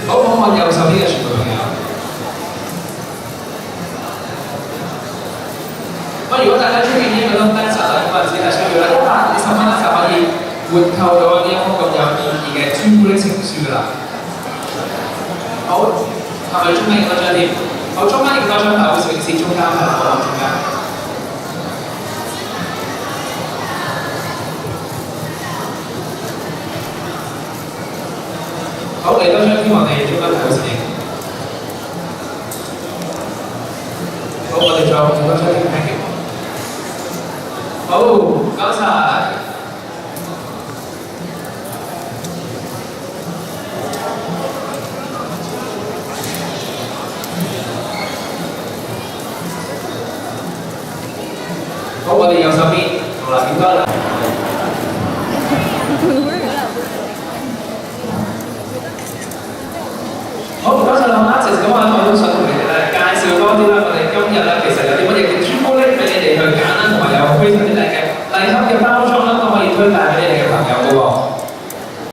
好，我看右手邊嘅全部朋友。咁如果大家中意呢個 Love Letter 咧，咁啊只係需要咧120蚊咧就可以換購到呢一封咁有意義嘅朱古力情書㗎啦。好，係咪中間影多張添？好，中間影多張係好城市中間係我中間。好，嚟多張添，我哋中間係好城。好，我哋再影多張添 ，thank you。好，唔該晒。好，我哋右手邊，好啦，影多啦。好，唔該晒兩位 artist，咁我都想同你哋咧介紹多啲啦。我哋今日咧其實有啲乜嘢嘅